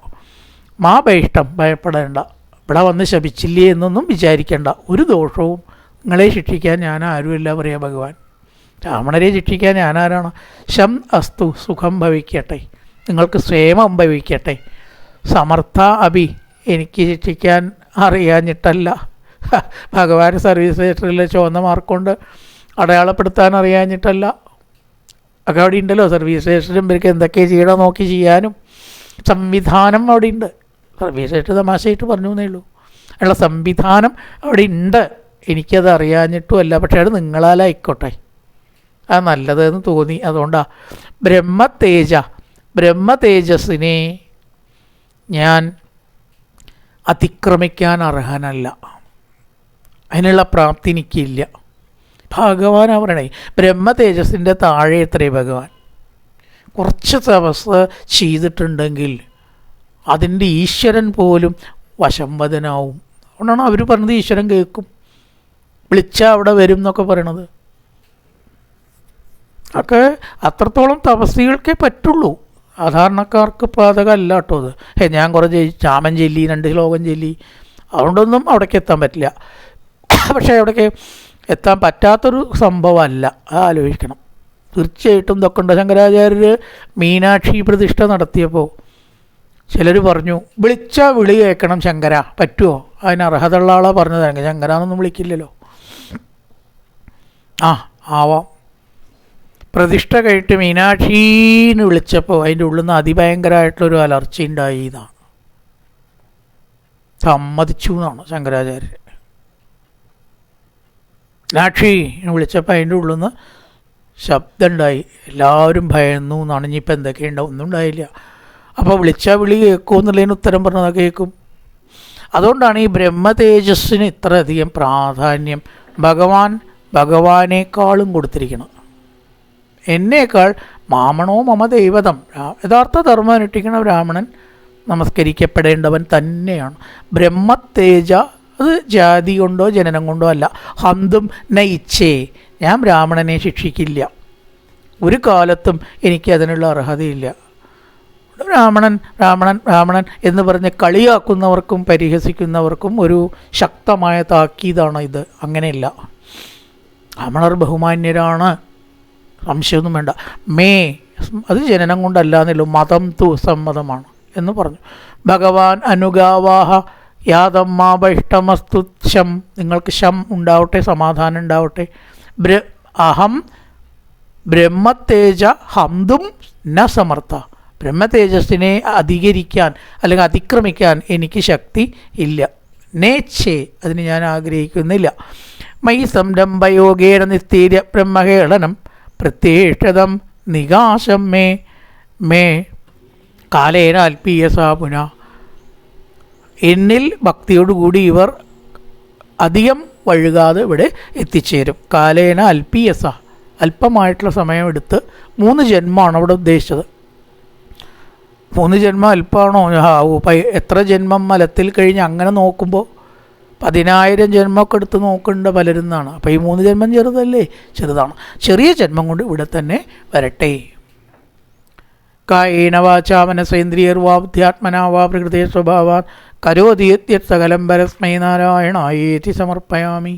A: മാ ഭയിഷ്ടം, ഭയപ്പെടേണ്ട, ഇവിടെ വന്ന് ശപിച്ചില്ലേ എന്നൊന്നും വിചാരിക്കേണ്ട. ഒരു ദോഷവും നിങ്ങളെ ശിക്ഷിക്കാൻ ഞാൻ ആരുമില്ല പറയാം ഭഗവാൻ. രാവണരെ ശിക്ഷിക്കാൻ ഞാനാരാണ്? ശം അസ്തു, സുഖം ഭവിക്കട്ടെ, നിങ്ങൾക്ക് ക്ഷേമം ഭവിക്കട്ടെ. സമർത്ഥ അഭി, എനിക്ക് ശിക്ഷിക്കാൻ അറിയാഞ്ഞിട്ടല്ല. ഭഗവാൻ സർവീസ് സ്റ്റേഷനിലെ ചുവന്ന മാർക്കൊണ്ട് അടയാളപ്പെടുത്താൻ അറിയാഞ്ഞിട്ടല്ല. ഒക്കെ അവിടെ ഉണ്ടല്ലോ സർവീസ് സ്റ്റേഷനും. ഇവർക്ക് എന്തൊക്കെ ചെയ്യണം നോക്കി ചെയ്യാനും സംവിധാനം അവിടെ ഉണ്ട്. സർവീസ് സ്റ്റേഷൻ തമാശയായിട്ട് പറഞ്ഞു എന്നേ ഉള്ളൂ. ഉള്ള സംവിധാനം അവിടെ ഉണ്ട്. എനിക്കത് അറിയാഞ്ഞിട്ടുമല്ല, പക്ഷേ അത് നിങ്ങളാലായിക്കോട്ടെ, അത് നല്ലതെന്ന് തോന്നി. അതുകൊണ്ടാണ് ബ്രഹ്മതേജസ്സിനെ ഞാൻ അതിക്രമിക്കാൻ അർഹനല്ല, അതിനുള്ള പ്രാപ്തി എനിക്കില്ല. ഭഗവാൻ പറയണേ, ബ്രഹ്മതേജസ്സിൻ്റെ താഴെ എത്രേ ഭഗവാൻ. കുറച്ച് തപസ് ചെയ്തിട്ടുണ്ടെങ്കിൽ അതിൻ്റെ ഈശ്വരൻ പോലും വശംവദനാവും. അതുകൊണ്ടാണ് അവർ പറഞ്ഞത് ഈശ്വരൻ കേൾക്കും, വിളിച്ചാൽ അവിടെ വരും എന്നൊക്കെ പറയണത്. ഒക്കെ അത്രത്തോളം തപസ്സികൾക്കേ പറ്റുള്ളൂ. സാധാരണക്കാർക്ക് പാതകമല്ല കേട്ടോ അത്. ഞാൻ കുറേ ചാമൻ ചൊല്ലി, 2 ശ്ലോകം ചൊല്ലി, അതുകൊണ്ടൊന്നും അവിടേക്ക് എത്താൻ പറ്റില്ല. പക്ഷേ അവിടേക്ക് എത്താൻ പറ്റാത്തൊരു സംഭവമല്ല, അത് ആലോചിക്കണം. തീർച്ചയായിട്ടും ഇതൊക്കെ ഉണ്ട്. ശങ്കരാചാര്യർ മീനാക്ഷി പ്രതിഷ്ഠ നടത്തിയപ്പോൾ ചിലർ പറഞ്ഞു, വിളിച്ചാൽ വിളി കേൾക്കണം ശങ്കര, പറ്റുമോ? അതിന് അർഹതയുള്ള ആളാണ് പറഞ്ഞത്. ശങ്കരാന്നൊന്നും വിളിക്കില്ലല്ലോ. ആവാം. പ്രതിഷ്ഠ കഴിഞ്ഞിട്ട് മീനാക്ഷീന്ന് വിളിച്ചപ്പോൾ അതിൻ്റെ ഉള്ളിൽ നിന്ന് അതിഭയങ്കരമായിട്ടുള്ളൊരു അലർച്ച ഉണ്ടായി എന്നാണ്, സമ്മതിച്ചു എന്നാണ് ശങ്കരാചാര്യർ. മീനാക്ഷി വിളിച്ചപ്പോൾ അതിൻ്റെ ഉള്ളിൽ നിന്ന് ശബ്ദം ഉണ്ടായി, എല്ലാവരും ഭയന്നു എന്നാണ്. ഇനിയിപ്പോൾ എന്തൊക്കെയുണ്ടാവും, ഒന്നും ഉണ്ടായില്ല. അപ്പോൾ വിളിച്ചാൽ വിളി കേൾക്കും എന്നുള്ളതിന് ഉത്തരം പറഞ്ഞത് കേൾക്കും. അതുകൊണ്ടാണ് ഈ ബ്രഹ്മതേജസ്സിന് ഇത്രയധികം പ്രാധാന്യം ഭഗവാനേക്കാളും കൊടുത്തിരിക്കുന്നത്. എന്നേക്കാൾ മാമണോ മമ ദൈവതം, യഥാർത്ഥ ധർമ്മം അനുഷ്ഠിക്കുന്ന ബ്രാഹ്മണൻ നമസ്കരിക്കപ്പെടേണ്ടവൻ തന്നെയാണ്. ബ്രഹ്മതേജ, അത് ജാതി കൊണ്ടോ ജനനം കൊണ്ടോ അല്ല. ഹന്തും നയിച്ചേ, ഞാൻ ബ്രാഹ്മണനെ ശിക്ഷിക്കില്ല, ഒരു കാലത്തും എനിക്ക് അതിനുള്ള അർഹതയില്ല. ബ്രാഹ്മണൻ എന്ന് പറഞ്ഞ് കളിയാക്കുന്നവർക്കും പരിഹസിക്കുന്നവർക്കും ഒരു ശക്തമായ താക്കീതാണ് ഇത്. അങ്ങനെയല്ല, ബ്രാഹ്മണർ ബഹുമാന്യരാണ്, സംശയമൊന്നും വേണ്ട. അത് ജനനം കൊണ്ടല്ല എന്നല്ലോ, മതം തു സമ്മതമാണ് എന്ന് പറഞ്ഞു. ഭഗവാൻ അനുഗാവാഹ യാതമ്മാഭഷ്ടമസ്തു ശം, നിങ്ങൾക്ക് ശം ഉണ്ടാവട്ടെ, സമാധാനം ഉണ്ടാവട്ടെ. അഹം ബ്രഹ്മതേജ ഹന്തും ന സമർത്ഥ, ബ്രഹ്മതേജസ്സിനെ അധികരിക്കാൻ അല്ലെങ്കിൽ അതിക്രമിക്കാൻ എനിക്ക് ശക്തി ഇല്ല. നേച്ഛേ, അതിന് ഞാൻ ആഗ്രഹിക്കുന്നില്ല. മൈ സംരംഭയോഗേന നിസ്തീര്യ ബ്രഹ്മഹേളനം പ്രത്യേഷതം നികാശം മേ കാലേന അൽപീയസാ പുന. എന്നിൽ ഭക്തിയോടുകൂടി ഇവർ അധികം വഴുകാതെ ഇവിടെ എത്തിച്ചേരും. കാലേന അൽപീയസ, അല്പമായിട്ടുള്ള സമയമെടുത്ത്. 3 ജന്മമാണ് അവിടെ ഉദ്ദേശിച്ചത്. 3 ജന്മം അല്പമാണോ? എത്ര ജന്മം മലത്തിൽ കഴിഞ്ഞ് അങ്ങനെ നോക്കുമ്പോൾ 10,000 ജന്മമൊക്കെ എടുത്ത് നോക്കേണ്ട പലരുന്നാണ്. അപ്പോൾ ഈ 3 ജന്മം ചെറുതല്ലേ? ചെറുതാണ്. ചെറിയ ജന്മം കൊണ്ട് ഇവിടെ തന്നെ വരട്ടെ. കായേന വാചാ മനസേന്ദ്രിയർവാ ബുദ്ധ്യാത്മനാ വാ പ്രകൃതേ സ്വഭാവാൻ കരോതി യദ്യത് സകലം പരസ്മൈ നാരായണായേതി സമർപ്പയാമി.